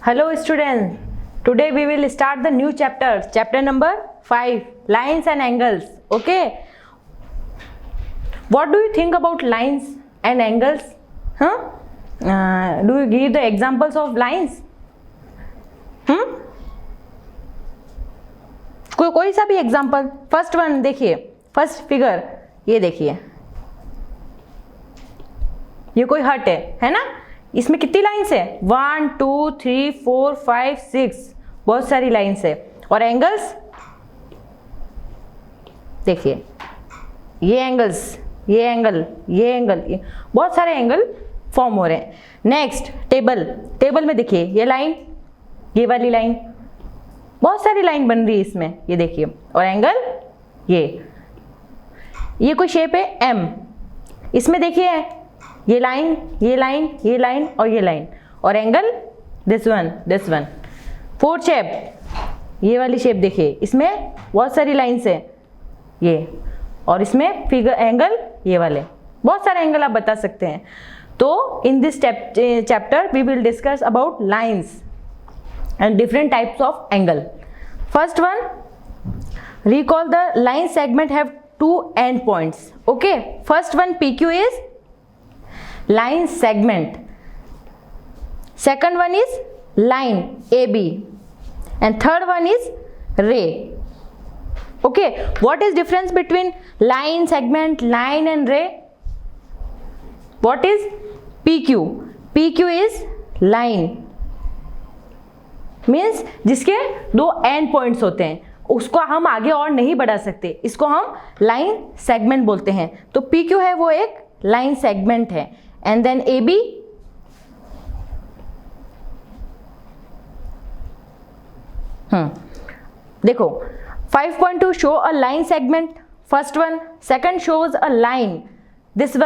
Hello students, today we will start the new chapter number 5, lines and angles. Okay, what do you think about lines and angles? Do you give the examples of lines? कोई सा भी example. First one देखिए, first figure ये देखिए, ये कोई हट है ना. इसमें कितनी लाइन्स है? 1 2 3 4 5 6, बहुत सारी लाइन्स है. और एंगल्स देखिए, ये एंगल्स, ये एंगल, ये एंगल, बहुत सारे एंगल फॉर्म हो रहे हैं. नेक्स्ट टेबल में देखिए, ये लाइन, ये वाली लाइन, बहुत सारी लाइन बन रही है इसमें, ये देखिए. और एंगल ये कोई शेप है एम, इसमें देखिए ये लाइन, ये लाइन, ये लाइन और ये लाइन. और angle this one. Fourth shape, ये वाली शेप देखिए, इसमें बहुत सारी लाइन्स है ये. और इसमें फिगर एंगल ये वाले, बहुत सारे एंगल आप बता सकते हैं. तो in this chapter we will discuss about lines and different types of angle. First one, recall the line segment have two end points. Okay, first one PQ is line segment, second one is line AB, and third one is ray. Okay, what is difference between line segment, line and ray? What is PQ? PQ is line, means जिसके दो and points होते हैं, उसको हम आगे और नहीं बढ़ा सकते, इसको हम लाइन सेगमेंट बोलते हैं. तो PQ है वो एक लाइन सेगमेंट है. एंड देन AB, देखो 5.2 show a line segment, first one. Second shows a line, this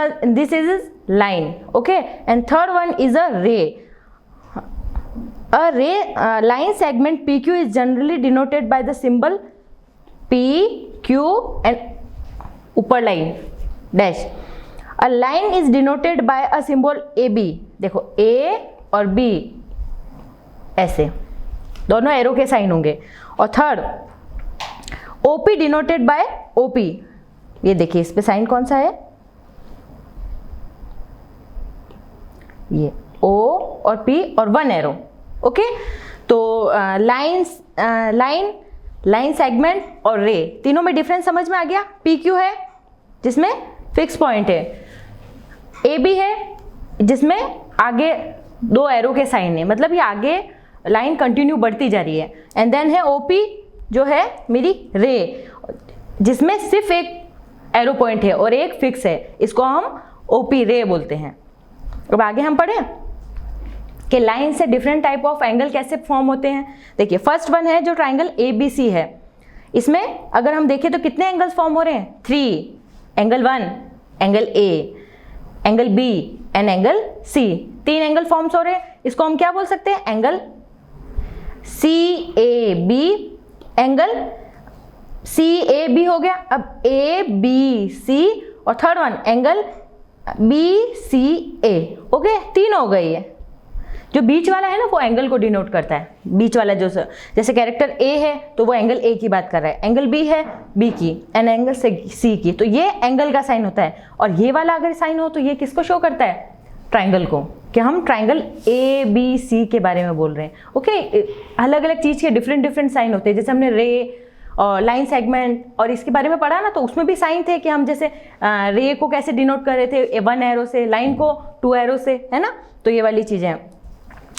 is line. Okay, and third one is a रे. A ray line segment PQ is generally denoted by the symbol P, Q and upper line dash. A line is denoted by a symbol AB. देखो A और B ऐसे दोनों arrow के sign होंगे. और third OP denoted by OP. ये देखिए, इस पे साइन कौन सा है? ये O और P और वन एरो. ओके, तो लाइन सेगमेंट और रे, तीनों में डिफरेंस समझ में आ गया. PQ है जिसमें फिक्स पॉइंट है, AB है जिसमें आगे दो एरो के साइन है, मतलब ये आगे लाइन कंटिन्यू बढ़ती जा रही है. एंड देन है OP जो है मेरी रे, जिसमें सिर्फ एक एरो पॉइंट है और एक फिक्स है, इसको हम OP रे बोलते हैं. अब आगे हम पढ़ें कि लाइन से डिफरेंट टाइप ऑफ एंगल कैसे फॉर्म होते हैं. देखिए, फर्स्ट वन है जो ट्राइंगल ABC है. इसमें अगर हम देखें तो कितने एंगल्स फॉर्म हो रहे हैं? 3. Angle 1, angle A, angle B and angle C. 3 angle forms हो रहे हैं. इसको हम क्या बोल सकते हैं? Angle CAB. एंगल CAB हो गया. अब ABC और third one angle BCA. Okay, 3 हो गई है. जो बीच वाला है ना, वो एंगल को डिनोट करता है. बीच वाला जो जैसे कैरेक्टर A है तो वो एंगल A की बात कर रहा है, एंगल B है B की, एंड एंगल C की. तो ये एंगल का साइन होता है. और ये वाला अगर साइन हो तो ये किसको शो करता है? ट्राइंगल को. कि हम ट्राइंगल ABC के बारे में बोल रहे हैं. ओके, अलग अलग चीज़ के डिफरेंट साइन होते हैं. जैसे हमने रे और लाइन सेगमेंट और इसके बारे में पढ़ा ना, तो उसमें भी साइन थे कि हम जैसे रे को कैसे डिनोट कर रहे थे 1 एरो से, लाइन को 2 एरो से, है ना. तो ये वाली चीज़ें हैं.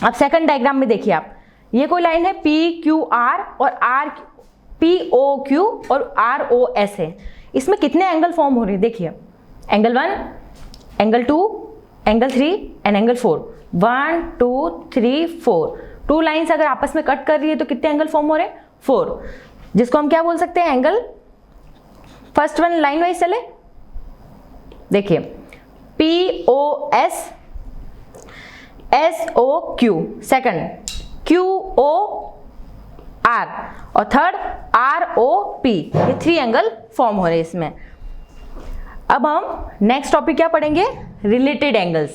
अब सेकंड डायग्राम में देखिए आप, ये कोई लाइन है PQR और POQ और ROS है. इसमें कितने एंगल फॉर्म हो रहे हैं? देखिए, angle 1, angle 2, angle 3 and angle 4. 1 2 3 4. 2 lines अगर आपस में कट कर रही है तो कितने एंगल फॉर्म हो रहे हैं? 4. जिसको हम क्या बोल सकते हैं? Angle. First one line wise चले, देखिए POS, SOQ, सेकंड QOR और थर्ड ROP. ये 3 एंगल फॉर्म हो रहे हैं इसमें. अब हम नेक्स्ट टॉपिक क्या पढ़ेंगे? Related angles.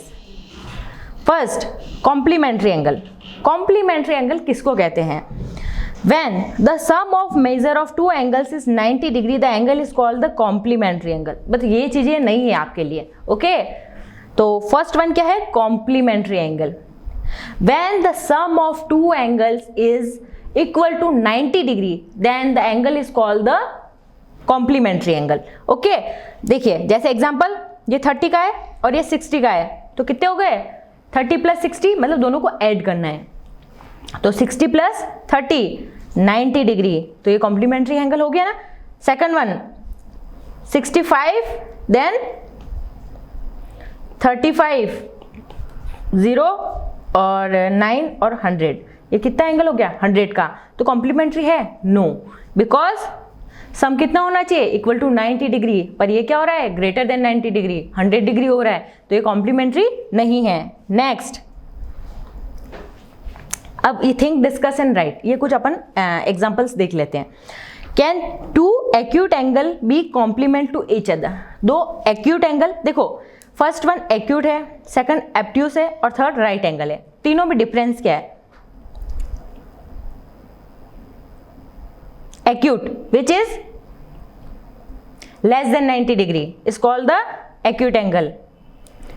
First complementary angle. Complementary angle किसको कहते हैं? When the sum of measure of two angles is 90 degree, the angle is called the complementary angle। But ये चीजें नहीं है आपके लिए, ओके? तो फर्स्ट वन क्या है? complementary angle। When the sum of two angles is equal to 90 degree, then the angle is called the complementary angle। Okay, देखिए जैसे एग्जांपल, ये 30 का है और ये 60 का है, तो कितने हो गए? 30 प्लस 60, मतलब दोनों को ऐड करना है, तो 60 प्लस 30 90 डिग्री, तो ये कॉम्प्लीमेंट्री एंगल हो गया ना। सेकंड वन 65 देन 35 0 और 9 और 100, ये कितना एंगल हो गया? 100 का। तो कॉम्प्लीमेंट्री है? नो, बिकॉज सम कितना होना चाहिए? इक्वल टू 90 डिग्री, पर ये क्या हो रहा है? ग्रेटर देन 90 डिग्री, 100 डिग्री हो रहा है, तो ये कॉम्प्लीमेंट्री नहीं है। नेक्स्ट, अब ये थिंक डिस्कस एंड राइट, ये कुछ अपन एग्जांपल्स देख लेते हैं। Can two acute angle be complement to each other? दो एक्यूट एंगल, देखो फर्स्ट वन एक्यूट है, सेकंड एब्ट्यूस है और थर्ड राइट एंगल है। तीनों में डिफरेंस क्या है? Acute which is less than 90 degree is called the acute angle,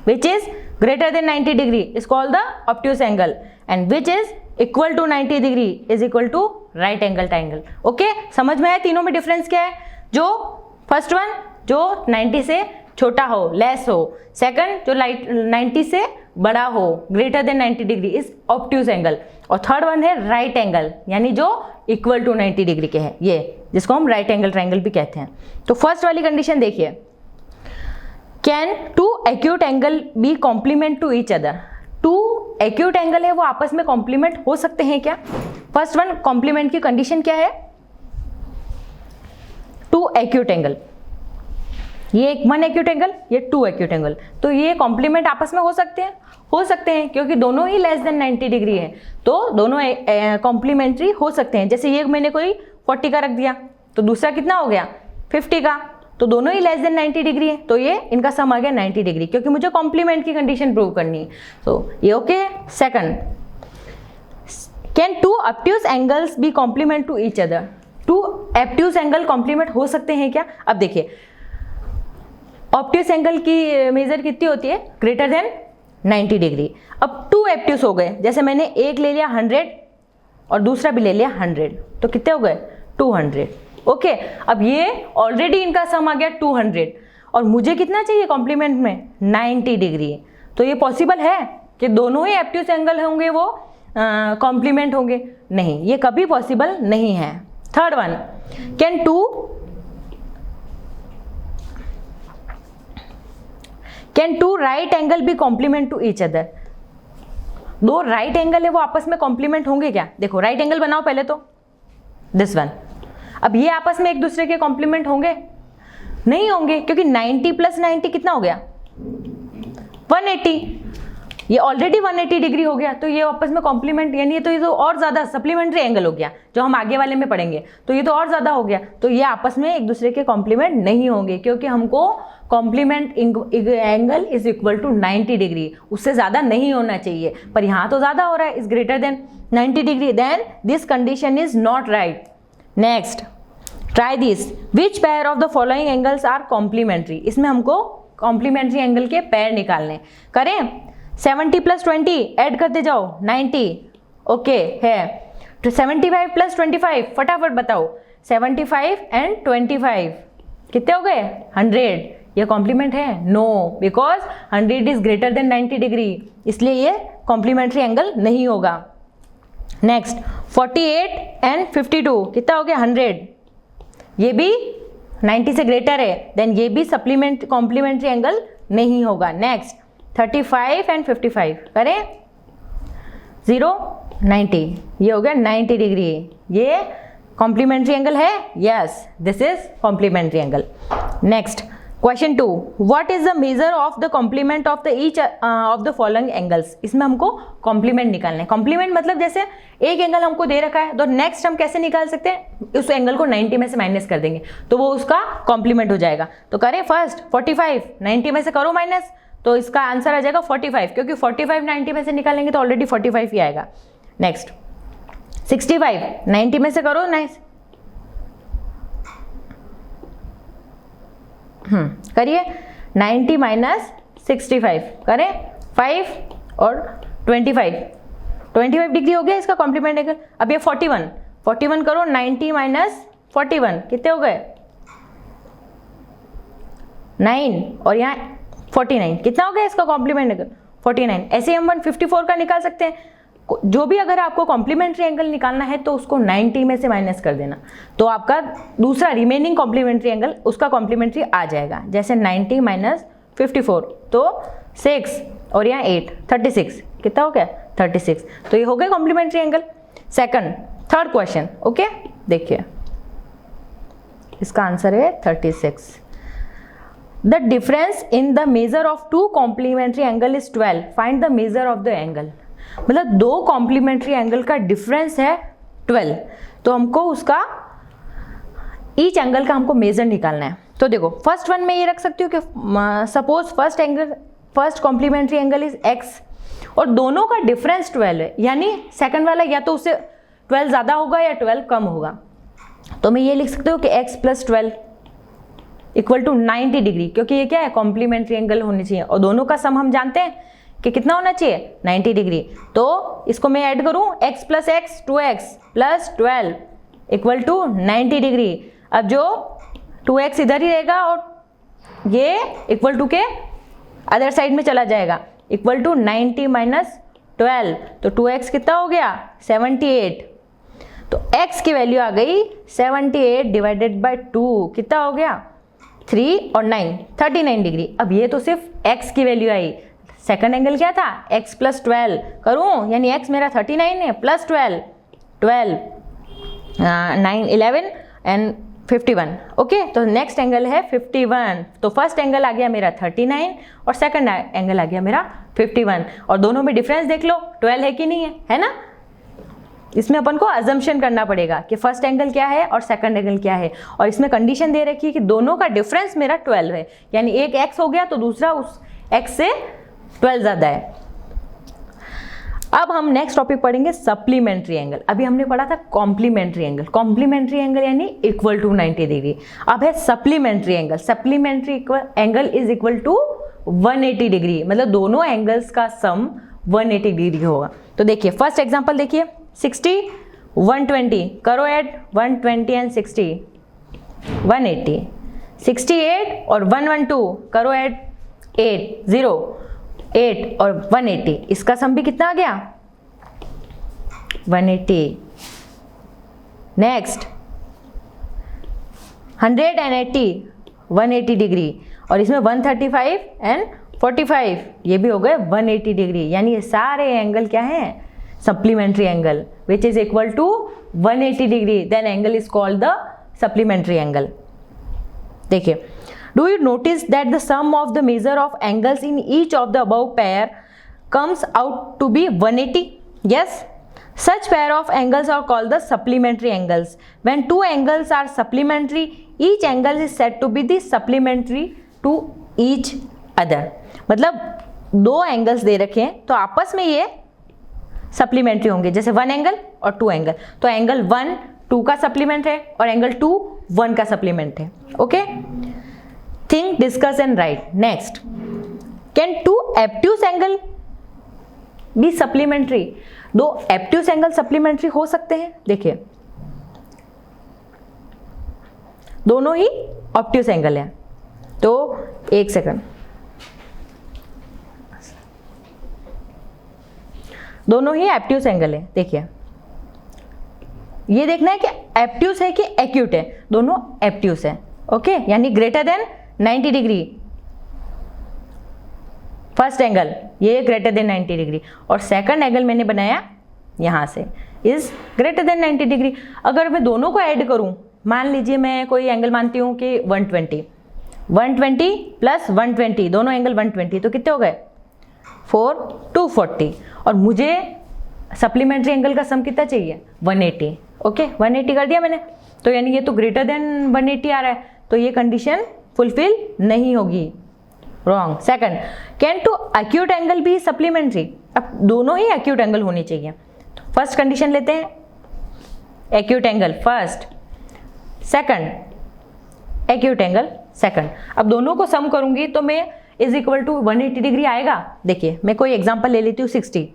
which is greater than 90 degree is called the obtuse angle, and which is equal to 90 degree is equal to right angle triangle। Okay, समझ में आया तीनों में difference क्या है? जो first one जो 90 से छोटा हो, लेस हो, सेकंड जो 90 से बड़ा हो, greater than 90 degree is obtuse angle, और थर्ड वन है राइट एंगल, यानी जो इक्वल टू 90 डिग्री के है, ये जिसको हम राइट एंगल ट्राइंगल भी कहते हैं। तो फर्स्ट वाली कंडीशन देखिए, can two acute angle be complement to each other? Two acute angle है वो आपस में कॉम्प्लीमेंट हो सकते हैं क्या? फर्स्ट वन कॉम्प्लीमेंट की कंडीशन क्या है? टू एक्यूट एंगल, ये एक वन एक्यूट एंगल, ये टू एक्यूट एंगल, तो ये कॉम्प्लीमेंट आपस में हो सकते हैं? हो सकते हैं, क्योंकि दोनों ही लेस देन 90 डिग्री है, तो दोनों कॉम्प्लीमेंट्री हो सकते हैं। जैसे ये मैंने कोई 40 का रख दिया, तो दूसरा कितना हो गया? 50 का, तो दोनों ही लेस देन 90 डिग्री है, तो ये इनका सम आ गया 90 डिग्री, क्योंकि मुझे कॉम्प्लीमेंट की कंडीशन प्रूव करनी है। तो ये okay. Second, can two obtuse angles be complement to each other? Two obtuse angle complement हो सकते हैं क्या? अब देखिए, ऑब्ट्यूस एंगल की मेजर कितनी होती है? Greater than 90 degree. अब टू ऑब्ट्यूस हो गए, जैसे मैंने एक ले लिया 100 और दूसरा भी ले लिया 100, तो कितने हो गए? 200। ओके, अब ये ऑलरेडी इनका सम आ गया 200, और मुझे कितना चाहिए कॉम्प्लीमेंट में? 90 डिग्री। तो ये पॉसिबल है कि दोनों ही ऑब्ट्यूस एंगल होंगे वो कॉम्प्लीमेंट होंगे? नहीं, ये कभी पॉसिबल नहीं है। Third one, can two right angle be complement to each other? दो राइट एंगल है वो आपस में कॉम्प्लीमेंट होंगे क्या? देखो राइट एंगल बनाओ पहले तो, दिस वन। अब ये आपस में एक दूसरे के कॉम्प्लीमेंट होंगे? नहीं होंगे, क्योंकि 90 प्लस 90 कितना हो गया? 180। ये ऑलरेडी 180 डिग्री हो गया, तो ये आपस में कॉम्प्लीमेंट, यानी ये तो और ज़्यादा सप्लीमेंटरी एंगल हो गया, जो हम आगे वाले में पढ़ेंगे, तो ये तो और ज़्यादा हो गया। तो ये आपस में एक दूसरे के कॉम्प्लीमेंट नहीं होंगे, क्योंकि हमको complement angle is equal to 90 degree, उससे ज़्यादा नहीं होना चाहिए, पर यहाँ तो ज़्यादा हो रहा है, is greater than 90 degree, then this condition is not right. Next, try this, which pair of the following angles are complementary? इसमें हमको कॉम्प्लीमेंट्री एंगल के पेयर निकालने। करें, 70 प्लस 20 ऐड करते जाओ, 90। ओके है, तो 75 प्लस 25 फटाफट बताओ, 75 एंड 25 कितने हो गए? 100। ये कॉम्प्लीमेंट है? No, because 100 is greater than 90 degree, इसलिए ये कॉम्प्लीमेंट्री एंगल नहीं होगा। नेक्स्ट, 48 एंड 52 कितना हो गया? 100। ये भी 90 से ग्रेटर है, देन ये भी सप्लीमेंट कॉम्प्लीमेंट्री एंगल नहीं होगा। नेक्स्ट, 35 एंड 55 करें, 0 90, ये हो गया 90 डिग्री। ये कॉम्प्लीमेंट्री एंगल है? Yes, this is complementary angle. Next, question 2, what is the measure of the complement of the each of the following angles? इसमें हमको कॉम्प्लीमेंट निकालना है। कॉम्प्लीमेंट मतलब जैसे एक एंगल हमको दे रखा है, तो नेक्स्ट हम कैसे निकाल सकते हैं? उस एंगल को 90 में से माइनस कर देंगे, तो वो उसका कॉम्प्लीमेंट हो जाएगा। तो करें फर्स्ट 45, 90 में से करो माइनस, तो इसका आंसर आ जाएगा 45, क्योंकि 45 90 में से निकालेंगे तो ऑलरेडी 45 ही आएगा। नेक्स्ट 65 90 में से करो, नाइस, करिए। 90 माइनस 65 करें, 5 और 25 डिग्री हो गया इसका कॉम्प्लीमेंट एंगल। अब ये 41 करो, 90 माइनस 41 कितने हो गए 9, और यहाँ 49 कितना हो गया इसका कॉम्प्लीमेंट एंगल 49। ऐसे ही हम 154 का निकाल सकते हैं। जो भी अगर आपको कॉम्प्लीमेंट्री एंगल निकालना है तो उसको 90 में से माइनस कर देना, तो आपका दूसरा रिमेनिंग कॉम्प्लीमेंट्री एंगल उसका कॉम्प्लीमेंट्री आ जाएगा। जैसे 90 माइनस 54 तो 6 और यहाँ 8 36 कितना हो गया 36, तो ये हो गया complementary angle. Third question, okay देखिए इसका आंसर है 36। The difference in the measure of two complementary angle is 12, find the measure of the angle. मतलब दो कॉम्प्लीमेंट्री एंगल का डिफरेंस है 12, तो हमको उसका ईच एंगल का हमको मेजर निकालना है। तो देखो फर्स्ट वन में ये रख सकती हूँ कि suppose first complementary angle is x और दोनों का डिफरेंस 12 है, यानी सेकंड वाला या तो उससे 12 ज़्यादा होगा या 12 कम होगा। तो मैं ये लिख सकती हूँ कि x + 12 इक्वल टू 90 डिग्री, क्योंकि ये क्या है कॉम्प्लीमेंट्री एंगल होनी चाहिए और दोनों का सम हम जानते हैं कि कितना होना चाहिए 90 डिग्री। तो इसको मैं ऐड करूं x + x 2x + 12 equal to 90 degree. अब जो 2x इधर ही रहेगा और ये इक्वल टू के अदर साइड में चला जाएगा, इक्वल टू 90 माइनस 12, तो 2x कितना हो गया 78। तो x की वैल्यू आ गई 78 डिवाइडेड बाय 2 कितना हो गया 3 और 9 39 डिग्री। अब ये तो सिर्फ x की वैल्यू आई, सेकंड एंगल क्या था x + 12 करूं, यानी x मेरा 39 है प्लस 12 9 11 एंड 51, ओके। तो नेक्स्ट एंगल है 51। तो फर्स्ट एंगल आ गया मेरा 39 और सेकंड एंगल आ गया मेरा 51, और दोनों में डिफरेंस देख लो 12 है कि नहीं है ना। इसमें अपन को अजम्पशन करना पड़ेगा कि फर्स्ट एंगल क्या है और सेकंड एंगल क्या है, और इसमें कंडीशन दे रखी है कि दोनों का डिफरेंस मेरा 12 है, यानी एक x हो गया तो दूसरा उस x से 12 ज़्यादा है। अब हम नेक्स्ट टॉपिक पढ़ेंगे सप्लीमेंट्री एंगल। अभी हमने पढ़ा था कॉम्प्लीमेंट्री एंगल, कॉम्प्लीमेंट्री एंगल यानी इक्वल टू 90 डिग्री। अब है supplementary angle, supplementary angle is equal to 180 degree, मतलब दोनों एंगल्स का सम 180 डिग्री होगा। तो देखिए फर्स्ट एग्जांपल देखिए 60 120 करो ऐड 120 एंड 60 180, 68 और 112 करो ऐड 8 0 8 और 180, इसका सम भी कितना आ गया 180। नेक्स्ट 180 180 डिग्री, और इसमें 135 एंड 45 ये भी हो गए 180 डिग्री, यानी ये सारे एंगल क्या हैं supplementary angle which is equal to 180 degree, then angle is called the supplementary angle. देखिए Do you notice that the sum of the measure of angles in each of the above pair comes out to be 180? Yes. Such pair of angles are called the supplementary angles. When two angles are supplementary, each angle is said to be the supplementary to each other. मतलब दो angles दे रखे हैं तो आपस में ये supplementary होंगे, जैसे 1 एंगल और 2 एंगल, तो एंगल 1 2 का सप्लीमेंट है और एंगल 2 1 का सप्लीमेंट है, okay. Think, discuss and write. Next, can two obtuse angle be supplementary? दो obtuse angle supplementary हो सकते हैं। देखिए दोनों ही obtuse angle है, तो एक सेकंड, दोनों ही obtuse angle है। देखिए ये देखना है कि obtuse है कि acute है, दोनों obtuse है, ओके, यानी greater than 90 degree first angle, ये ग्रेटर देन 90 डिग्री, और सेकंड एंगल मैंने बनाया यहाँ से इज ग्रेटर देन 90 डिग्री। अगर मैं दोनों को ऐड करूँ, मान लीजिए मैं कोई एंगल मानती हूँ कि 120 प्लस 120 दोनों एंगल 120, तो कितने हो गए 4 240, और मुझे सप्लीमेंट्री एंगल का सम कितना चाहिए 180, ओके 180 कर दिया मैंने, तो यानी ये तो ग्रेटर देन 180 आ रहा है, तो ये कंडीशन फुलफिल नहीं होगी, wrong. Second, can two acute angle भी सप्लीमेंट्री? अब दोनों ही एक्यूट एंगल होनी चाहिए। फर्स्ट कंडीशन लेते हैं, acute angle first, second acute angle second. अब दोनों को सम करूंगी तो मैं इज इक्वल टू 180 डिग्री आएगा। देखिए मैं कोई एग्जांपल ले लेती हूँ 60,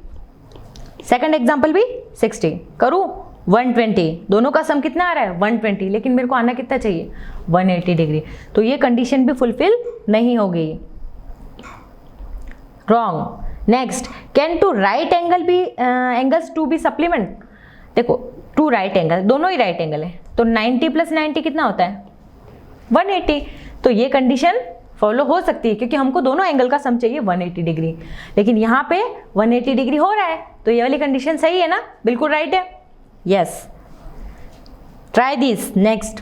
सेकंड एग्जांपल भी 60 करूँ 120, दोनों का सम कितना आ रहा है 120, लेकिन मेरे को आना कितना चाहिए 180 डिग्री। तो ये कंडीशन भी फुलफिल नहीं हो गई, wrong. Next, can two right angle भी एंगल्स टू बी सप्लीमेंट? देखो टू राइट एंगल, दोनों ही राइट एंगल है, तो 90 + 90 कितना होता है 180। तो ये कंडीशन फॉलो हो सकती है क्योंकि हमको दोनों एंगल का सम चाहिए 180 डिग्री, लेकिन यहाँ पे 180 डिग्री हो रहा है, तो ये वाली कंडीशन सही है ना, बिल्कुल राइट है। Yes, try this. Next,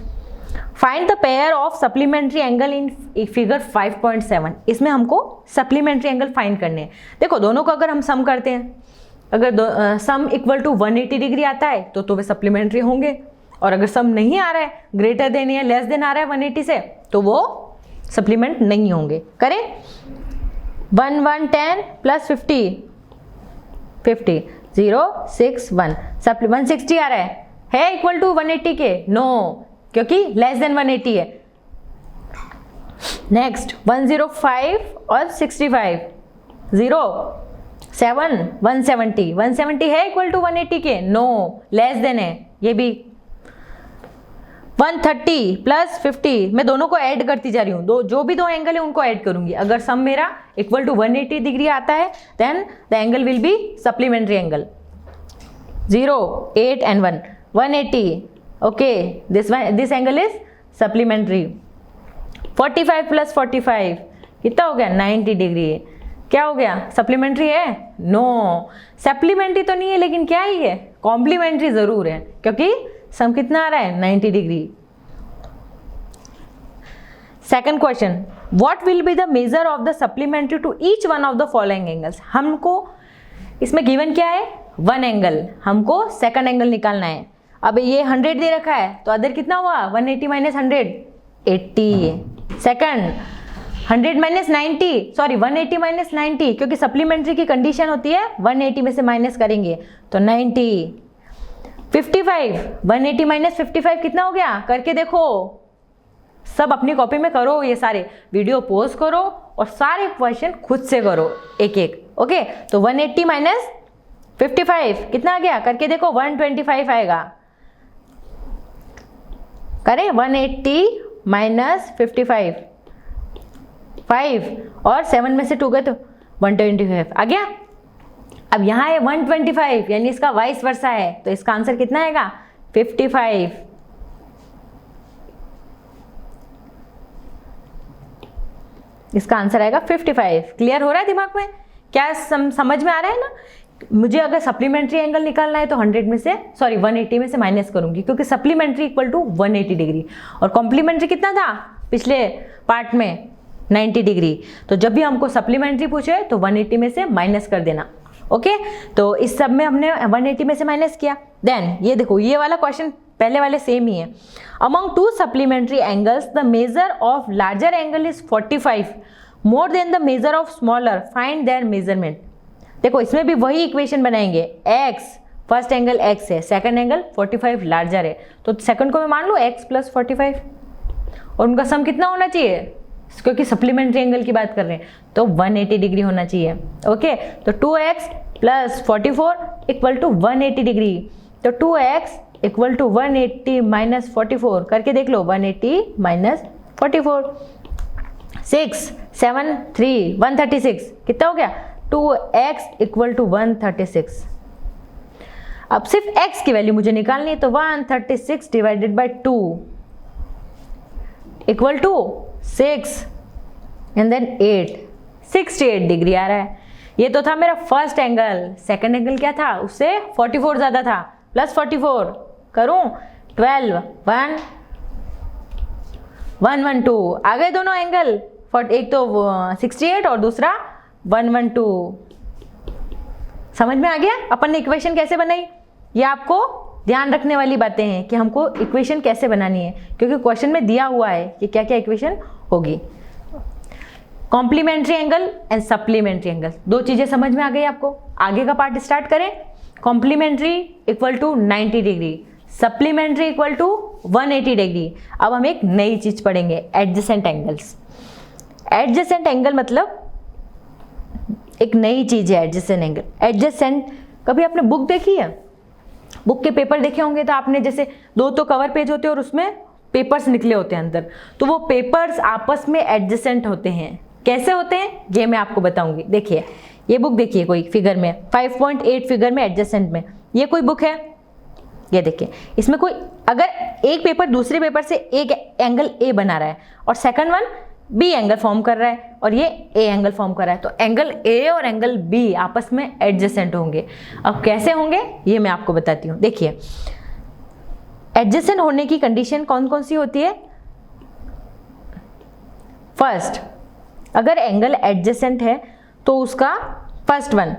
find the pair of supplementary angle in figure 5.7। इसमें हमको सप्लीमेंट्री एंगल फाइंड करने हैं। देखो दोनों को अगर हम सम करते हैं, अगर सम इक्वल टू 180 डिग्री आता है तो वे सप्लीमेंट्री होंगे, और अगर सम नहीं आ रहा है, ग्रेटर देन या लेस देन आ रहा है 180 से, तो वो सप्लीमेंट नहीं होंगे। करें 1 1 10 + 50 50 0 6 1 160 आ रहा है इक्वल टू 180 के? नो, क्योंकि लेस देन 180 है। नेक्स्ट 105 और 65 0 7 170 170 है इक्वल टू 180 के? नो, लेस देन है। ये भी 130 + 50, मैं दोनों को ऐड करती जा रही हूँ, जो भी दो एंगल है उनको ऐड करूंगी। अगर सम मेरा इक्वल टू 180 डिग्री आता है then the angle will be supplementary angle. 0 8 and 1 180, okay, this angle is supplementary. 45 + 45 कितना हो गया 90 डिग्री। क्या हो गया, सप्लीमेंट्री है? नो, सप्लीमेंट्री तो नहीं है, लेकिन क्या ही है, कॉम्प्लीमेंट्री जरूर है, क्योंकि सम कितना आ रहा है 90 degree. Second question, what will be the measure of the supplementary to each one of the following angles? हमको इसमें गिवन क्या है 1 एंगल, हमको सेकंड एंगल निकालना है। अब ये 100 दे रखा है, तो अदर कितना हुआ 180 - 100 80। सेकंड 100 - 90, सॉरी 180 - 90, क्योंकि सप्लीमेंट्री की कंडीशन होती है 180 में से माइनस करेंगे तो 90। 55 180 - 55 कितना हो गया, करके देखो, सब अपनी कॉपी में करो, ये सारे वीडियो पॉज करो और सारे क्वेश्चन खुद से करो एक एक। ओके, तो 180 - 55 कितना आ गया, करके देखो 125 आएगा। करें 180 - 55, 5 और 7 में से 2 गए तो 125 आ गया। अब यहाँ है 125, यानी इसका वाइस वर्सा है, तो इसका आंसर कितना आएगा 55। इसका आंसर आएगा 55। क्लियर हो रहा है दिमाग में, क्या समझ में आ रहा है ना? मुझे अगर सप्लीमेंट्री एंगल निकालना है तो 100 में से, सॉरी 180 में से माइनस करूंगी, क्योंकि सप्लीमेंट्री इक्वल टू 180 डिग्री और कॉम्प्लीमेंट्री कितना था पिछले पार्ट में 90 डिग्री। तो जब भी हमको सप्लीमेंट्री पूछे तो 180 में से माइनस कर देना। ओके, तो इस सब में हमने 180 में से माइनस किया। देन ये देखो, ये वाला क्वेश्चन पहले वाले सेम ही है। Among to supplementary angles the measure of larger angle is 45 more than the measure of smaller, find there measurement. देखो इसमें भी वही इक्वेशन बनाएंगे, x फर्स्ट एंगल x है, सेकंड एंगल 45 लार्जर है, तो सेकंड को मैं मान लो x + 45 और उनका सम कितना होना चाहिए, क्योंकि सप्लीमेंट्री एंगल की बात कर रहे हैं तो 180 डिग्री होना चाहिए। ओके, तो 2x + 44 = 180 डिग्री, तो 2x = 180 - 44 करके देख लो, 180 - 44। 6 7 3 136 कितना हो गया, 2x = 136। अब सिर्फ x की वैल्यू मुझे निकालनी है, तो 136 / 2 = 6 एंड देन 8, 68 डिग्री आ रहा है। ये तो था मेरा फर्स्ट एंगल, सेकंड एंगल क्या था, उससे 44 ज्यादा था, +44 करूं 12 1 112 आ गए दोनों एंगल, एक तो 68 और दूसरा 112। समझ में आ गया अपन ने इक्वेशन कैसे बनाई? ये आपको ध्यान रखने वाली बातें हैं कि हमको इक्वेशन कैसे बनानी है, क्योंकि क्वेश्चन में दिया हुआ है कि क्या क्या इक्वेशन होगी। Complementary angle and supplementary angle, दो चीजें समझ में आ गई आपको। आगे का पार्ट स्टार्ट करें। Complementary equal to 90 degree, supplementary equal to 180 degree. अब हम एक नई चीज पढ़ेंगे, एडजेसेंट एंगल्स। एडजेसेंट एंगल मतलब एक नई चीज है एडजेसेंट एंगल। एडजेसेंट, कभी आपने बुक देखी है? बुक के पेपर देखे होंगे तो आपने जैसे दो तो कवर पेज होते हैं और उसमें पेपर्स निकले होते हैं अंदर, तो वो पेपर्स आपस में एडजेसेंट होते हैं। कैसे होते हैं ये मैं आपको बताऊंगी। देखिए ये बुक देखिए, कोई फिगर में 5.8 फिगर में एडजेसेंट में ये कोई बुक है, ये देखिए इसमें कोई अगर एक पेपर दूसरे पेपर से एक एंगल ए बना रहा है और second one B angle form कर रहा है और ये ए एंगल फॉर्म कर रहा है, तो एंगल ए और एंगल बी आपस में एडजेसेंट होंगे। अब कैसे होंगे ये मैं आपको बताती हूँ। देखिए एडजेसेंट होने की कंडीशन कौन कौन सी होती है। फर्स्ट, अगर एंगल एडजेसेंट है तो उसका first one,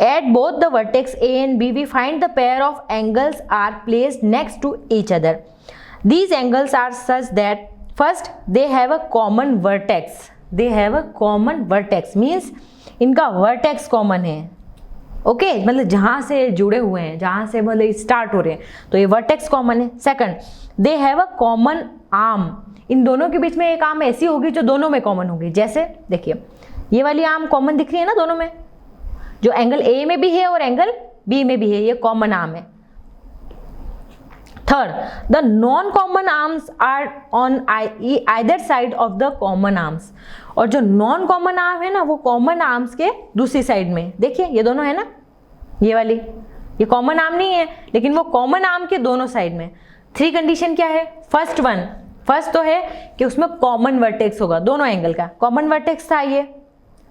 at both the vertex A and B we find the pair of angles are placed next to each other. These angles are such that first they have a common vertex. They have a common vertex means इनका vertex common है। Okay मतलब जहां से जुड़े हुए हैं, जहां से मतलब स्टार्ट हो रहे हैं, तो ये वर्टेक्स कॉमन है। Second, they have a common arm. इन दोनों के बीच में एक आर्म ऐसी होगी जो दोनों में कॉमन होगी। जैसे देखिए ये वाली आर्म कॉमन दिख रही है ना दोनों में, जो एंगल ए में भी है और एंगल बी में भी है, ये कॉमन आर्म है। Third, the non common arms are on either side of the common arms. और जो नॉन कॉमन आर्म है ना वो कॉमन आर्म्स के दूसरी साइड में। देखिए ये दोनों है ना, ये वाली ये कॉमन आर्म नहीं है लेकिन वो कॉमन आर्म के दोनों साइड में। थ्री कंडीशन क्या है। फर्स्ट वन, फर्स्ट तो है कि उसमें कॉमन वर्टेक्स होगा दोनों एंगल का। कॉमन वर्टेक्स था ये,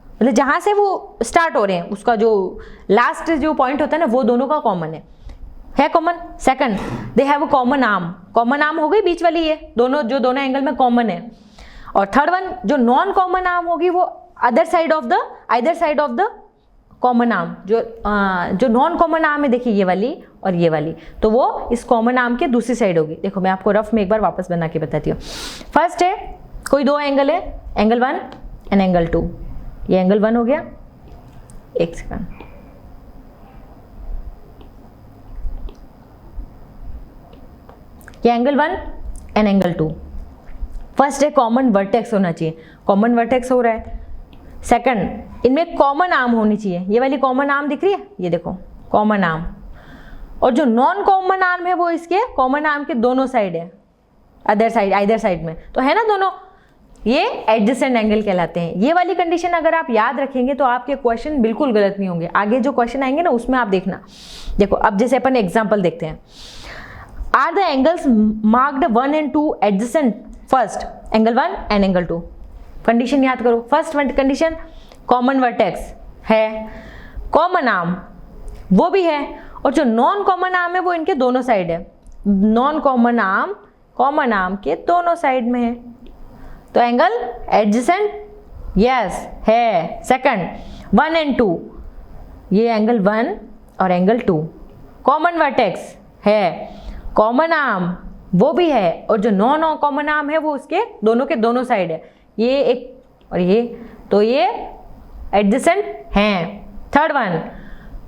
मतलब जहां से वो स्टार्ट हो रहे हैं उसका जो लास्ट जो पॉइंट होता है ना वो दोनों का कॉमन है common. Second, they have a common arm. Common arm हो गई बीच वाली ये दोनों, जो दोनों एंगल में कॉमन है। और थर्ड वन जो नॉन कॉमन आर्म होगी वो either side of the common arm. जो नॉन कॉमन आर्म है देखिए ये वाली और ये वाली, तो वो इस कॉमन आर्म के दूसरी साइड होगी। देखो मैं आपको रफ में एक बार वापस बना के बताती हूँ। फर्स्ट है कोई दो एंगल है, एंगल 1 एंड एंगल 2। ये एंगल 1 हो गया, एक सेकंड, ये एंगल 1 एंड एंगल 2। फर्स्ट है कॉमन वर्टेक्स होना चाहिए, कॉमन वर्टेक्स हो रहा है। सेकंड, इनमें कॉमन आर्म होनी चाहिए। ये वाली कॉमन आर्म दिख रही है, ये देखो कॉमन आर्म। और जो नॉन कॉमन आर्म है वो इसके कॉमन आर्म के दोनों साइड है, आइदर साइड में, तो है ना दोनों, ये एडजेसेंट एंगल कहलाते हैं। ये वाली कंडीशन अगर आप याद रखेंगे तो आपके क्वेश्चन बिल्कुल गलत नहीं होंगे। आगे जो क्वेश्चन आएंगे ना उसमें आप देखना। देखो अब जैसे अपन एग्जांपल देखते हैं, are the angles marked 1 and 2 adjacent. First angle 1 and angle 2, condition याद करो। फर्स्ट कंडीशन कॉमन वर्टेक्स है, कॉमन आर्म वो भी है, और जो नॉन कॉमन आर्म है वो इनके दोनों साइड है। Non common arm common arm के दोनों साइड में है, तो एंगल एडजेसेंट यस है। सेकंड 1 and 2, ये एंगल 1 और एंगल 2 कॉमन वर्टेक्स है, कॉमन आर्म वो भी है, और जो नॉन कॉमन आर्म है वो उसके दोनों के दोनों साइड है, ये एक और ये, तो ये एडजेसेंट हैं। थर्ड वन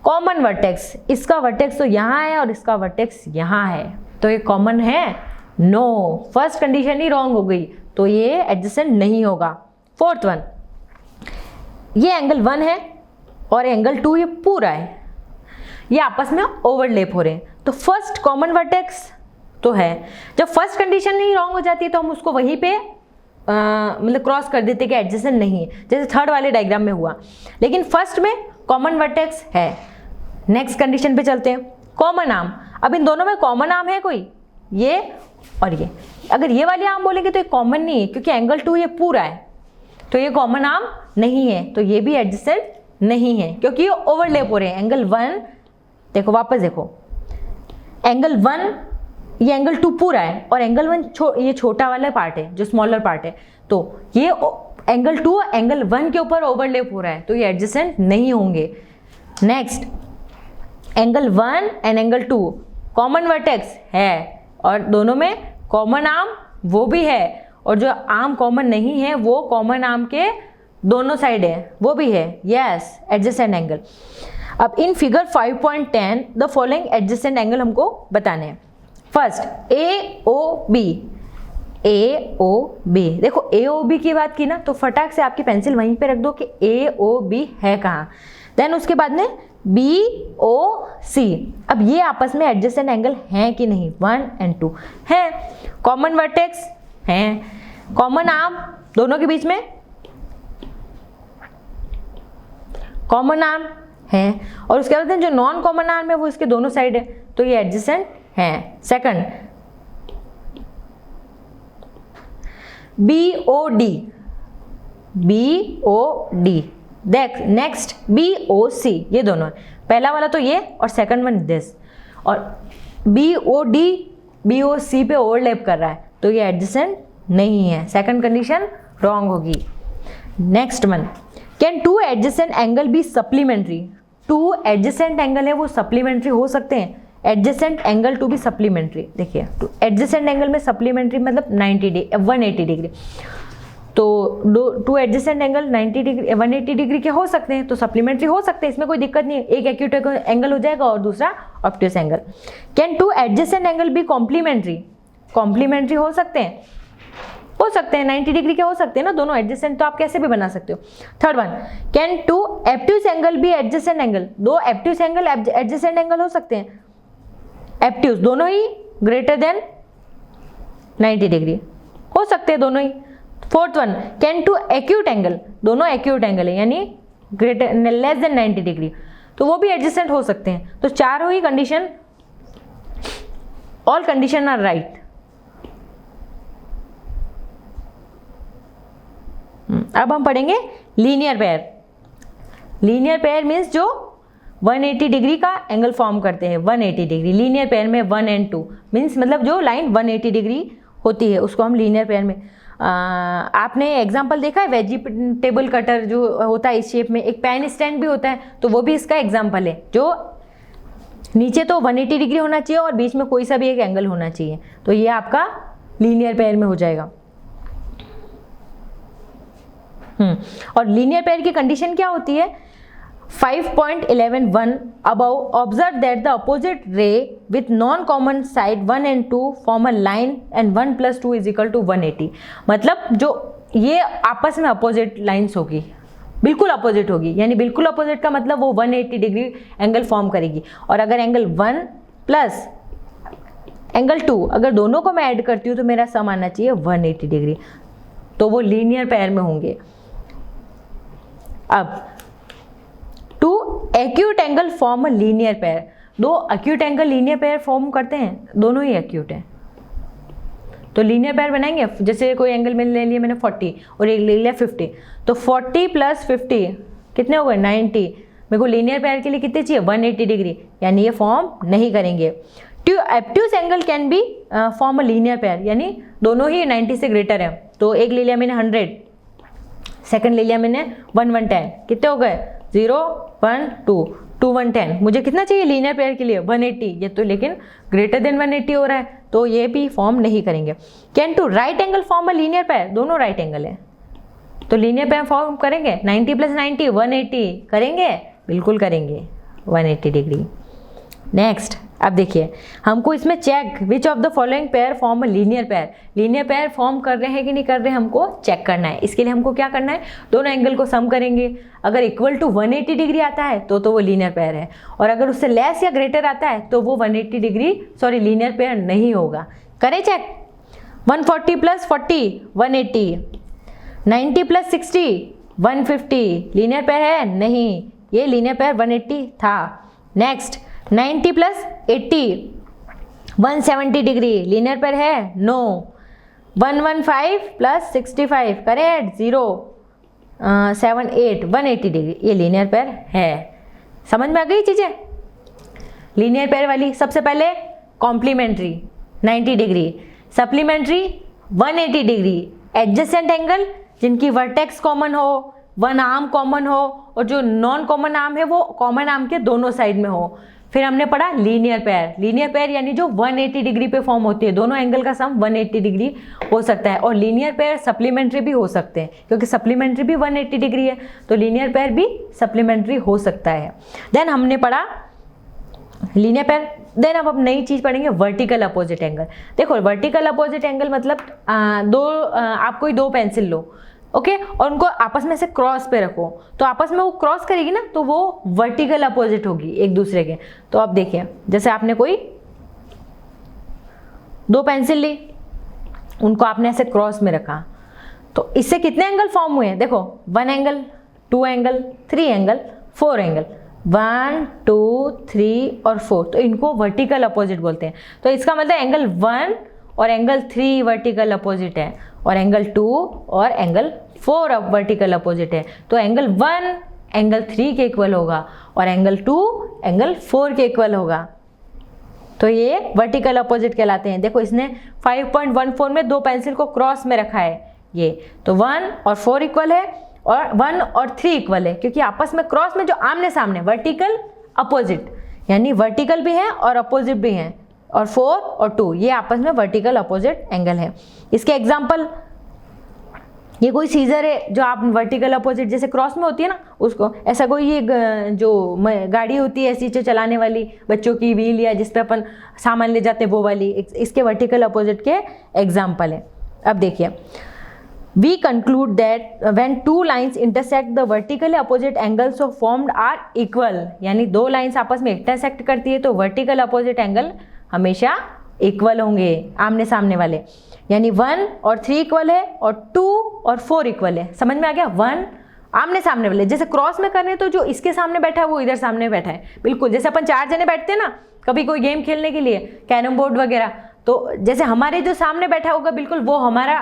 कॉमन वर्टेक्स, इसका वर्टेक्स तो यहाँ है और इसका वर्टेक्स यहाँ है, तो ये कॉमन है। नो, फर्स्ट कंडीशन ही रॉन्ग हो गई, तो ये एडजेसेंट नहीं होगा। फोर्थ वन, ये एंगल 1 है और एंगल 2 ये पूरा है, ये आपस में ओवरलैप हो रहे हैं, तो फर्स्ट कॉमन वर्टेक्स तो है। जब फर्स्ट कंडीशन ही रॉन्ग हो जाती है तो हम उसको वहीं पे मतलब क्रॉस कर देते कि एडजेसेंट नहीं है, जैसे थर्ड वाले डायग्राम में हुआ। लेकिन फर्स्ट में कॉमन वर्टेक्स है। नेक्स्ट कंडीशन पे चलते हैं, कॉमन आर्म। अब इन दोनों में कॉमन आर्म है कोई, ये और ये। अगर ये वाली आर्म बोलेंगे तो ये कॉमन नहीं है, क्योंकि एंगल 2 ये पूरा है, तो ये कॉमन आर्म नहीं है, तो ये भी एडजेसेंट नहीं है, क्योंकि ये ओवरलैप हो रहे हैं। एंगल 1 देखो, वापस देखो, एंगल 1 ये एंगल 2 पूरा है, और एंगल 1 ये छोटा वाला पार्ट है जो स्मॉलर पार्ट है, तो ये एंगल 2 एंगल 1 के ऊपर ओवरलैप हो रहा है, तो ये एडजेसेंट नहीं होंगे। Next angle 1 and angle 2 common vertex है और दोनों में कॉमन आर्म वो भी है, और जो आर्म कॉमन नहीं है वो कॉमन आर्म के दोनों साइड है, वो भी है, यस, एडजेसेंट एंगल। अब in figure 5.10 the following adjacent angle हमको बताने हैं। First A O B, A O B, देखो ए ओ बी की बात की ना तो फटाक से आपकी पेंसिल वहीं पे रख दो कि ए ओ बी है कहाँ। देन उसके बाद में बी ओ सी, अब ये आपस में एडजेसेंट एंगल हैं कि नहीं, 1 and 2 हैं, कॉमन वर्टेक्स हैं, कॉमन आर्म दोनों के बीच में कॉमन आर्म है, और उसके बाद जो नॉन कॉमन आर्म है वो इसके दोनों साइड है, तो ये एडजेसेंट हैं। Second B O D, B O D, देख नेक्स्ट बी ओ सी, ये दोनों है, पहला वाला तो ये और सेकंड वन दिस, और B O D B O C पे ओवरलैप कर रहा है तो ये एडजेसेंट नहीं है, सेकंड कंडीशन रॉन्ग होगी। Next one, can two adjacent angle be supplementary, two adjacent angle है वो सप्लीमेंट्री हो सकते हैं, adjacent angle to be supplementary, देखिए एडजेसेंट एंगल में सप्लीमेंट्री मतलब 180 डिग्री, तो two adjacent angle 90 degree 180 degree के हो सकते हैं, तो सप्लीमेंट्री हो सकते हैं, इसमें कोई दिक्कत नहीं है, एक एक्यूट एंगल हो जाएगा और दूसरा obtuse angle. Can two adjacent angle be complementary, complementary हो सकते हैं, 90 डिग्री के हो सकते हैं ना दोनों एडजेसेंट, तो आप कैसे भी बना सकते हो। Third one, can two obtuse angle be adjacent angle, दो ऑब्ट्यूस एंगल एडजेसेंट एंगल हो सकते हैं, ऑब्ट्यूस दोनों ही ग्रेटर देन 90 डिग्री हो सकते हैं दोनों ही। Fourth one, can two acute angle, दोनों एक्यूट एंगल है यानी ग्रेटर लेस देन 90 डिग्री, तो वो भी एडजेसेंट हो सकते हैं। तो चारों ही condition, all condition are right. अब हम पढ़ेंगे linear pair. Linear pair means जो 180 डिग्री का एंगल फॉर्म करते हैं, 180 डिग्री लीनियर पेयर में 1 and 2 मीन्स मतलब जो लाइन 180 डिग्री होती है उसको हम लीनियर पेयर में। आपने एग्जाम्पल देखा है वेजिटेबल कटर जो होता है इस शेप में, एक पेन स्टैंड भी होता है, तो वो भी इसका एग्जाम्पल है, जो नीचे तो 180 डिग्री होना चाहिए और बीच में कोई सा भी एक एंगल होना चाहिए, तो ये आपका लीनियर पेयर में हो जाएगा। और लीनियर पेयर की कंडीशन क्या होती है, 5.11 above observe that the opposite ray with non-common side 1 and 2 form a line and 1 plus 2 is equal to 180। मतलब जो ये आपस में अपोजिट लाइन्स होगी, बिल्कुल अपोजिट होगी, यानी बिल्कुल अपोजिट का मतलब वो 180 डिग्री एंगल फॉर्म करेगी, और अगर एंगल 1 प्लस एंगल 2 अगर दोनों को मैं ऐड करती हूँ तो मेरा सम आना चाहिए 180 डिग्री, तो वो लीनियर पेयर में होंगे। अब two acute angle form a linear pair, दो acute angle linear pair form करते हैं, दोनों ही एक्यूट हैं, तो लीनियर पेयर बनाएंगे। जैसे कोई एंगल में ले लिया मैंने 40 और एक ले लिया 50, तो 40 प्लस 50 कितने हो गए 90, मेरे को लीनियर पेयर के लिए कितने चाहिए 180 डिग्री, यानी ये फॉर्म नहीं करेंगे। Two obtuse angle can be form a linear pair, यानी दोनों ही 90 से ग्रेटर है, तो एक ले लिया मैंने 100, सेकंड ले लिया मैंने 1 110, कितने हो गए 0 1 2 2 110, मुझे कितना चाहिए लीनियर पेयर के लिए 180, ये तो लेकिन ग्रेटर देन 180 हो रहा है, तो ये भी फॉर्म नहीं करेंगे। Can two right angle form a linear pair, दोनों राइट एंगल है तो लीनियर पेयर फॉर्म करेंगे, 90 प्लस 90 180 करेंगे, बिल्कुल करेंगे 180 डिग्री। नेक्स्ट, अब देखिए हमको इसमें check which of the following pair form a linear pair, linear pair form कर रहे हैं कि नहीं कर रहे हैं हमको चेक करना है। इसके लिए हमको क्या करना है, दोनों एंगल को सम करेंगे, अगर इक्वल टू 180 डिग्री आता है तो वो लीनियर पेयर है, और अगर उससे लेस या ग्रेटर आता है तो वो 180 डिग्री लीनियर पेयर नहीं होगा। करें check, 140 plus 40 180, 90 plus 60 150, linear pair है नहीं, ये लीनियर पेयर 180 था। Next, 90 plus 80 170 degree, linear pair है नो। 115 प्लस 65 करेक्ट 0 7 8 180 डिग्री, ये लीनियर पेयर है। समझ में आ गई चीज़ें लीनियर पेयर वाली। सबसे पहले complementary 90 degree, supplementary 180 degree, adjacent angle जिनकी वर्टेक्स कॉमन हो, वन आर्म कॉमन हो, और जो नॉन कॉमन आर्म है वो कॉमन आर्म के दोनों साइड में हो, फिर हमने पढ़ा लीनियर पेयर। लीनियर पेयर यानी जो 180 डिग्री पे फॉर्म होती है, दोनों एंगल का सम 180 डिग्री हो सकता है। और लीनियर पेयर सप्लीमेंट्री भी हो सकते हैं, क्योंकि सप्लीमेंट्री भी 180 डिग्री है, तो लीनियर पेयर भी सप्लीमेंट्री हो सकता है। देन हमने पढ़ा लीनियर पेयर। देन अब नई चीज पढ़ेंगे वर्टिकल अपोजिट एंगल। देखो वर्टिकल अपोजिट एंगल मतलब आप कोई दो पेंसिल लो, ओके, और उनको आपस में से क्रॉस पे रखो, तो आपस में वो क्रॉस करेगी ना, तो वो वर्टिकल अपोजिट होगी एक दूसरे के। तो अब देखिए, जैसे आपने कोई दो पेंसिल ली, उनको आपने ऐसे क्रॉस में रखा, तो इससे कितने एंगल फॉर्म हुए हैं? देखो 1 एंगल, 2 एंगल, 3 एंगल, 4 एंगल, 1 2 3 और 4, तो इनको वर्टिकल अपोजिट बोलते हैं। तो इसका मतलब एंगल 1 और एंगल 3 वर्टिकल अपोजिट है, और एंगल 2 और एंगल 4 अब वर्टिकल अपोजिट है। तो एंगल 1 एंगल 3 के इक्वल होगा, और एंगल 2 एंगल 4 के इक्वल होगा। तो ये वर्टिकल अपोजिट कहलाते हैं। देखो इसने 5.14 में दो पेंसिल को क्रॉस में रखा है, ये तो 1 और 4 इक्वल है, और 1 और 3 इक्वल है, क्योंकि आपस में क्रॉस में जो आमने सामने वर्टिकल अपोजिट, यानी वर्टिकल भी है और अपोजिट भी है, और 4 और 2 ये आपस में वर्टिकल अपोजिट एंगल है। इसके एग्जांपल, ये कोई सीजर है जो आप वर्टिकल अपोजिट जैसे क्रॉस में होती है ना, उसको ऐसा कोई ये जो गाड़ी होती है ऐसी जो चलाने वाली बच्चों की व्हील, या जिस पे अपन सामान ले जाते हैं वो वाली, इसके वर्टिकल अपोजिट के एग्जाम्पल है। अब देखिए, we conclude that when two lines intersect the vertically opposite angles so formed are equal, यानी दो लाइंस आपस में इंटरसेक्ट करती है तो वर्टिकल अपोजिट एंगल हमेशा इक्वल होंगे, आमने सामने वाले, यानी 1 और 3 इक्वल है और 2 और 4 इक्वल है। समझ में आ गया? 1 आमने सामने वाले, जैसे क्रॉस में करने तो जो इसके सामने बैठा है वो इधर सामने बैठा है, बिल्कुल जैसे अपन 4 जने बैठते हैं ना कभी कोई गेम खेलने के लिए, कैरम बोर्ड वगैरह, तो जैसे हमारे जो सामने बैठा होगा बिल्कुल वो हमारी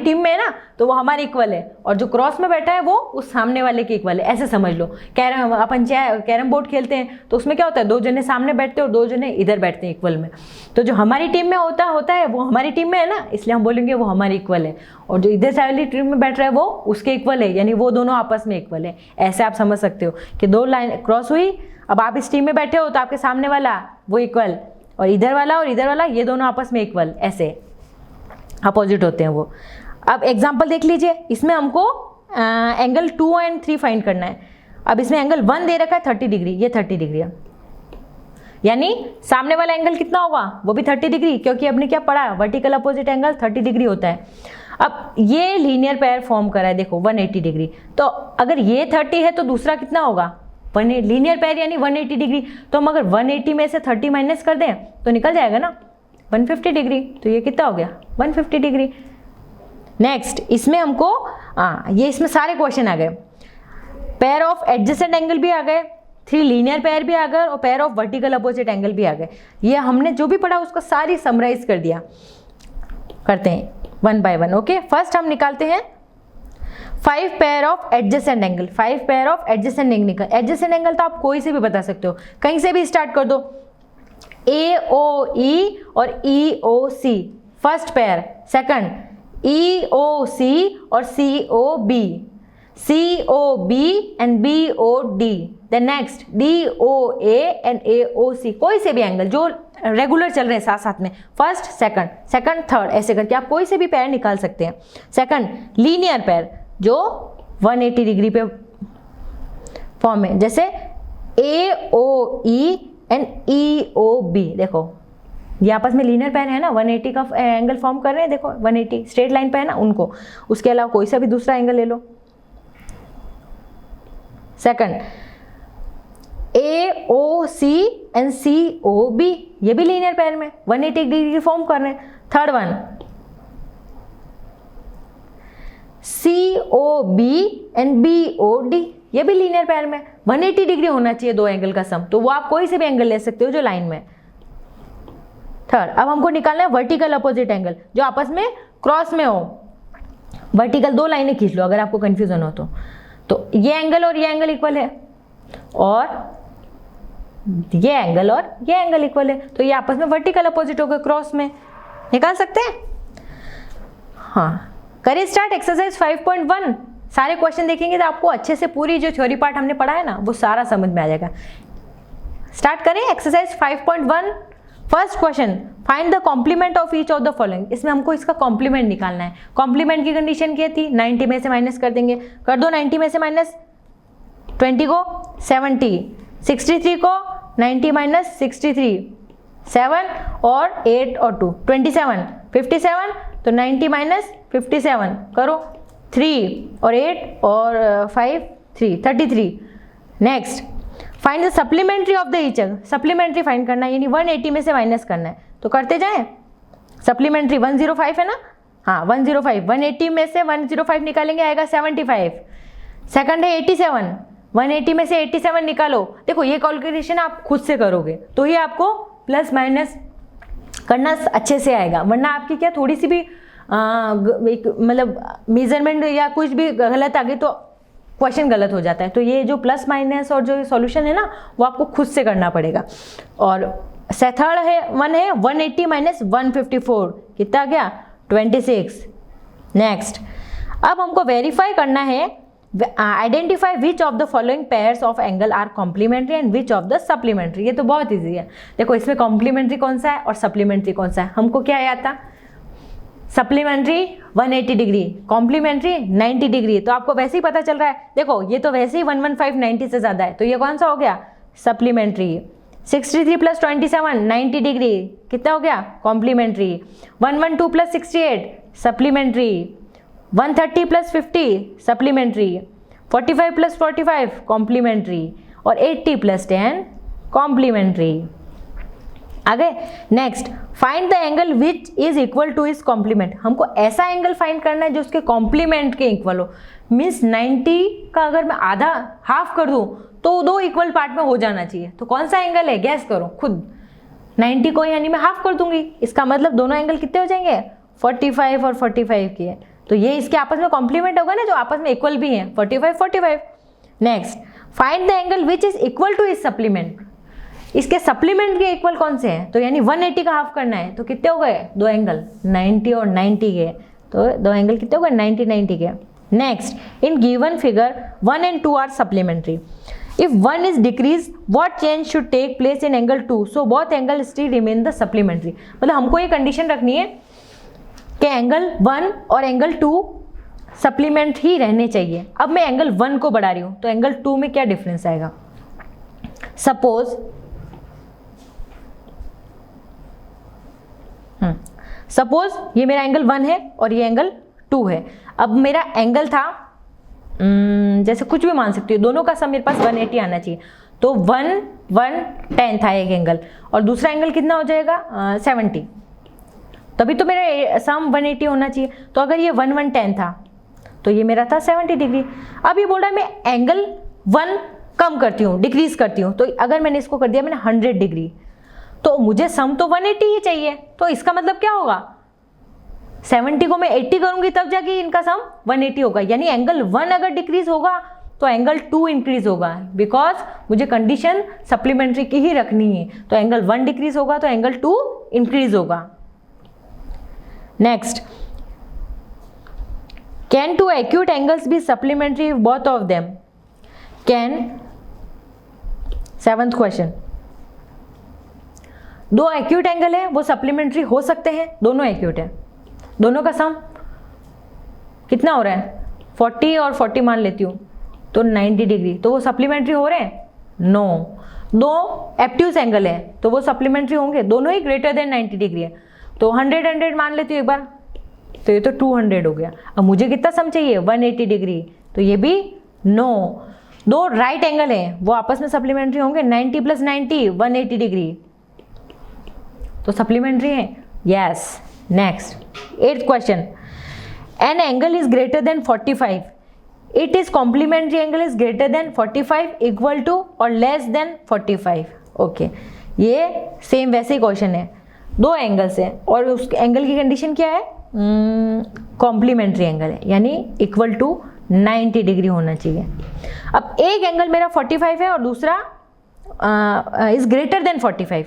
टीम में है ना, तो वो हमारे इक्वल है, और जो क्रॉस में बैठा है वो उस सामने वाले के इक्वल है, ऐसे समझ लो। अपन कैरम बोर्ड खेलते हैं तो उसमें क्या होता है, 2 जने सामने बैठते हैं और 2 जने इधर बैठते हैं इक्वल में, तो जो हमारी टीम में होता है वो हमारी टीम में है ना, इसलिए हम बोलेंगे वो हमारी इक्वल है, और जो इधर वाली टीम में बैठ रहा है वो उसके इक्वल है, यानी वो दोनों आपस में इक्वल है। ऐसे आप समझ सकते हो कि 2 लाइन क्रॉस हुई, अब आप इस टीम में बैठे हो तो आपके सामने वाला वो इक्वल, और इधर वाला ये दोनों आपस में इक्वल, ऐसे अपोजिट होते हैं वो। अब एग्जांपल देख लीजिए, इसमें हमको एंगल 2 और 3 फाइंड करना है। अब इसमें एंगल 1 दे रखा है 30 डिग्री, ये 30 डिग्री है, यानी सामने वाला एंगल कितना होगा, वो भी 30 डिग्री, क्योंकि हमने क्या पढ़ा, वर्टिकल अपोजिट एंगल 30 डिग्री होता है। अब ये लीनियर पेयर फॉर्म करा है, देखो 180 डिग्री, तो अगर ये 30 है तो दूसरा कितना होगा, लीनियर पेयर यानी 180 डिग्री, तो हम अगर 180 में से 30 माइनस कर दें तो निकल जाएगा ना 150 डिग्री, तो ये कितना हो गया 150 डिग्री। नेक्स्ट इसमें हमको ये इसमें सारे क्वेश्चन आ गए, पेयर ऑफ एडजेसेंट एंगल भी आ गए, 3 लीनियर पेयर भी आ गए, और pair of vertical opposite angle भी आ गए। ये हमने जो भी पढ़ा उसको सारी समराइज कर दिया, करते हैं 1 बाय 1। ओके, फर्स्ट हम निकालते हैं 5 pair of adjacent angle. 5 pair of adjacent angle, adjacent angle तो आप कोई से भी बता सकते हो, कहीं से भी स्टार्ट कर दो, AOE और EOC first pair, second EOC और COB, COB and BOD, then next DOA and AOC, कोई से भी एंगल जो रेगुलर चल रहे हैं साथ साथ में, फर्स्ट सेकंड थर्ड, ऐसे करके आप कोई से भी पेयर निकाल सकते हैं। सेकंड लीनियर पेयर जो 180 डिग्री पे फॉर्म है, जैसे AOE एंड EOB, देखो ये आपस में लीनियर पेयर है ना, 180 का एंगल फॉर्म कर रहे हैं, देखो 180 स्ट्रेट लाइन पे है ना उनको, उसके अलावा कोई सा भी दूसरा एंगल ले लो। सेकंड AOC एंड COB, ये भी लीनियर पेयर में 180 डिग्री फॉर्म कर रहे हैं। Third one COB and BOD, ये भी लीनियर पेयर में 180 डिग्री होना चाहिए दो एंगल का सम, तो वो आप कोई से भी एंगल ले सकते हो जो लाइन में। थर्ड, अब हमको निकालना है वर्टिकल अपोजिट एंगल जो आपस में क्रॉस में हो, वर्टिकल 2 लाइनें खींच लो अगर आपको कंफ्यूजन हो तो ये एंगल और ये एंगल इक्वल है, और ये एंगल और ये एंगल इक्वल है, तो ये आपस में वर्टिकल अपोजिट हो गए, क्रॉस में निकाल सकते हैं। हाँ, करिए स्टार्ट एक्सरसाइज 5.1, सारे क्वेश्चन देखेंगे तो आपको अच्छे से पूरी जो थ्योरी पार्ट हमने पढ़ा है ना वो सारा समझ में आ जाएगा। स्टार्ट करें exercise 5.1। First question, find the complement of each of the following. इसमें हमको इसका कॉम्प्लीमेंट निकालना है। कॉम्प्लीमेंट की कंडीशन क्या थी, 90 में से माइनस कर देंगे। कर दो 90 में से माइनस, 20 को 70, 63 को 90 माइनस 63, 7 और 8 और 2 27, 57 तो 90 माइनस 57 करो, 3 और 8 और 5 3 33। Next, find the supplementary of the each. Supplementary find करना है, यानी 180 में से माइनस करना है। तो करते जाएं। सप्लीमेंट्री 105 है ना, हाँ 105, 180 में से 105 निकालेंगे आएगा 75। सेकंड है 87, 180 में से 87 निकालो। देखो ये कैलकुलेशन आप खुद से करोगे तो ही आपको प्लस माइनस करना अच्छे से आएगा, वरना आपकी क्या थोड़ी सी भी मतलब मेजरमेंट या कुछ भी गलत आ गई तो क्वेश्चन गलत हो जाता है। तो ये जो प्लस माइनस और जो सॉल्यूशन है ना वो आपको खुद से करना पड़ेगा। और थर्ड है 180 माइनस 154 कितना गया 26। नेक्स्ट, अब हमको वेरीफाई करना है, identify which of the following pairs of angle are complementary and which of the supplementary. ये तो बहुत ईजी है। देखो इसमें कॉम्प्लीमेंट्री कौन सा है और सप्लीमेंट्री कौन सा है। हमको क्या याद था, सप्लीमेंट्री 180 डिग्री, कॉम्प्लीमेंट्री 90 डिग्री। तो आपको वैसे ही पता चल रहा है, देखो ये तो वैसे ही 115 90 से ज़्यादा है तो ये कौन सा हो गया सप्लीमेंट्री। 63 प्लस 27 90 डिग्री कितना हो गया complementary. 112 plus 68 supplementary. 130 plus 50 supplementary. 45 plus 45 complementary और 80 प्लस 10 कॉम्प्लीमेंट्री। आगे next, find the angle which is equal to is complement. हमको ऐसा एंगल फाइंड करना है जो उसके कॉम्प्लीमेंट के इक्वल हो। मीन्स 90 का अगर मैं आधा हाफ कर दूं तो दो इक्वल पार्ट में हो जाना चाहिए। तो कौन सा एंगल है गैस करो खुद। 90 को यानी मैं हाफ कर दूंगी, इसका मतलब दोनों एंगल कितने हो जाएंगे 45 और 45 के। तो ये इसके आपस में कॉम्प्लीमेंट होगा ना, जो आपस में इक्वल भी हैं 45 45। Next, find the angle which is equal to is supplement. इसके सप्लीमेंट के इक्वल कौन से हैं, तो यानी 180 का हाफ करना है तो कितने हो गए दो एंगल 90 और 90 के। तो दो एंगल कितने हो गए 90 90 के। Next, in given figure 1 and 2 are supplementary. If 1 is decreased, what change should take place in angle 2? So both angle still remain the supplementary। मतलब हमको ये कंडीशन रखनी है कि एंगल 1 और एंगल 2 सप्लीमेंट ही रहने चाहिए। अब मैं एंगल 1 को बढ़ा रही हूँ तो एंगल 2 में क्या डिफरेंस आएगा। सपोज ये मेरा एंगल 1 है और ये एंगल 2 है। अब मेरा एंगल था जैसे कुछ भी मान सकती हूँ, दोनों का सम मेरे पास 180 आना चाहिए। तो 1 1 10 था एक एंगल और दूसरा एंगल कितना हो जाएगा 70, तभी तो मेरा सम 180 होना चाहिए। तो अगर ये 1 1 10 था तो ये मेरा था 70 डिग्री। अब ये बोल रहा है मैं एंगल 1 कम करती हूँ, डिक्रीज करती हूँ। तो अगर मैंने इसको कर दिया मैंने 100 डिग्री तो मुझे सम तो 180 ही चाहिए। तो इसका मतलब क्या होगा 70 को मैं 80 करूंगी तब जाके इनका सम 180 होगा। यानी एंगल 1 अगर डिक्रीज होगा तो एंगल 2 इंक्रीज होगा, बिकॉज मुझे कंडीशन सप्लीमेंट्री की ही रखनी है। तो एंगल 1 डिक्रीज होगा तो एंगल 2 इंक्रीज होगा। Next, can two acute angles be supplementary both of them. Can, 7th question, दो एक्यूट एंगल है वो सप्लीमेंट्री हो सकते हैं, दोनों एक्यूट है, दोनों का सम कितना हो रहा है 40 और 40 मान लेती हूँ तो 90 डिग्री। तो वो सप्लीमेंट्री हो रहे हैं नो। दो एब्ट्यूज एंगल है तो वो सप्लीमेंट्री होंगे, दोनों ही ग्रेटर देन 90 डिग्री है। तो 100 100 मान लेती हूँ एक बार, तो ये तो 200 हो गया। अब मुझे कितना सम चाहिए 180 डिग्री, तो ये भी नो। दो राइट एंगल है वो आपस में सप्लीमेंट्री होंगे, 90 + 90 180 डिग्री, तो सप्लीमेंट्री है yes. Next, 8th question, an angle is greater than 45, it is complementary angle is greater than 45 equal to और लेस देन 45। ओके, ये सेम वैसे ही क्वेश्चन है, दो एंगल्स है और उस एंगल की कंडीशन क्या है कॉम्प्लीमेंट्री एंगल है, यानी इक्वल टू 90 डिग्री होना चाहिए। अब एक एंगल मेरा 45 है और दूसरा इज ग्रेटर देन 45।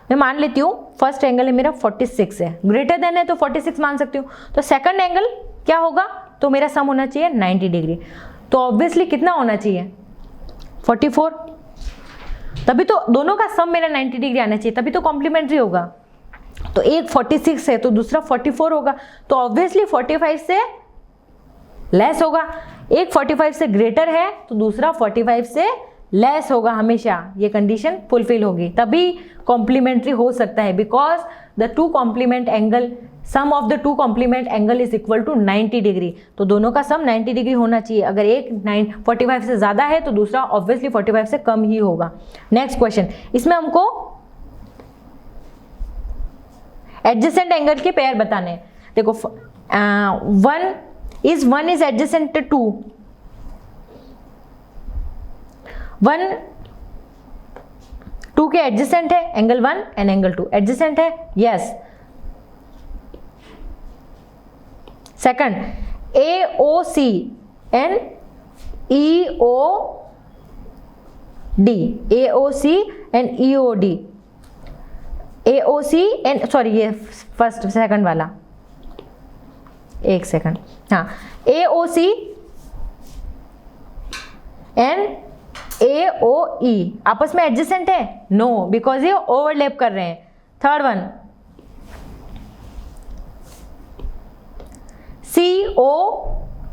मैं मान लेती हूँ फर्स्ट एंगल है मेरा 46 है, ग्रेटर देन है तो 46 मान सकती हूँ। तो सेकंड एंगल क्या होगा तो मेरा सम होना चाहिए 90 डिग्री। तो ऑब्वियसली कितना होना चाहिए 44, तभी तो दोनों का सम मेरा 90 डिग्री आना चाहिए, तभी तो कॉम्प्लीमेंट्री होगा। तो एक 46 है तो दूसरा 44 होगा, तो ऑब्वियसली 45 से लेस होगा। एक 45 से ग्रेटर है तो दूसरा 45 से लेस होगा, हमेशा ये कंडीशन फुलफिल होगी, तभी कॉम्प्लीमेंट्री हो सकता है। Because the two complement angle, sum of the two complement angle is equal to 90 degree. तो दोनों का सम 90 डिग्री होना चाहिए। अगर एक 45 से ज़्यादा है तो दूसरा ऑब्वियसली 45 से कम ही होगा। नेक्स्ट क्वेश्चन, इसमें हमको एडजेसेंट एंगल के पेयर बताने हैं। देखो 1 is adjacent to 1, 2 के एडजेसेंट है एंगल 1 एंड एंगल 2 एडजेसेंट है, yes. Second AOC and EOD, AOC and EOD, AOC and sorry ये फर्स्ट सेकंड वाला, एक सेकंड, हाँ, AOC एंड AOE आपस में एडजेसेंट है? नो, बिकॉज ये ओवरलैप कर रहे हैं। थर्ड वन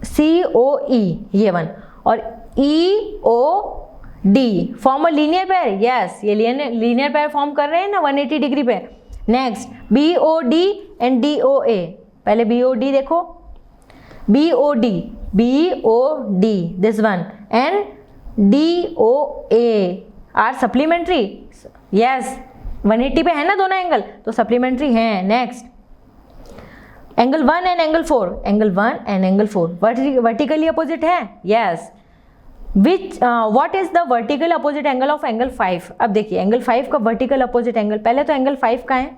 COE ये वन, और EOD form a linear pair, yes ये लीनियर पेयर फॉर्म कर रहे हैं ना 180 डिग्री पे। नेक्स्ट BOD एंड DOA, पहले BOD देखो, BOD this one and DOA are supplementary, yes 180 पे है ना दोनों एंगल, तो सप्लीमेंट्री हैं। Next angle 1 and angle 4, angle 1 and angle 4 vertically opposite है, yes. What is the vertical opposite angle of angle 5? अब देखिए एंगल 5 का वर्टिकल अपोजिट एंगल, पहले तो एंगल 5 का है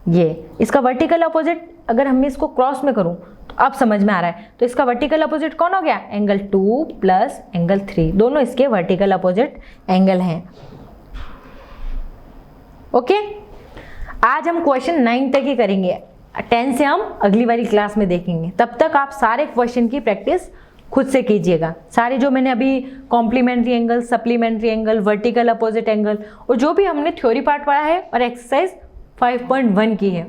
ये, इसका वर्टिकल अपोजिट अगर हम इसको क्रॉस में करूं तो अब समझ में आ रहा है। तो इसका वर्टिकल अपोजिट कौन हो गया? एंगल 2 प्लस एंगल 3, दोनों इसके वर्टिकल अपोजिट एंगल हैं। ओके, आज हम क्वेश्चन 9 तक ही करेंगे, 10 से हम अगली वाली क्लास में देखेंगे। तब तक आप सारे क्वेश्चन की प्रैक्टिस खुद से कीजिएगा। सारे जो मैंने अभी complementary angle, supplementary angle, vertical opposite angle और जो भी हमने थ्योरी पार्ट पढ़ा है और एक्सरसाइज 5.1 की है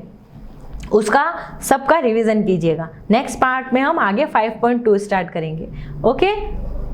उसका सबका रिवीजन कीजिएगा। नेक्स्ट पार्ट में हम आगे 5.2 स्टार्ट करेंगे। ओके।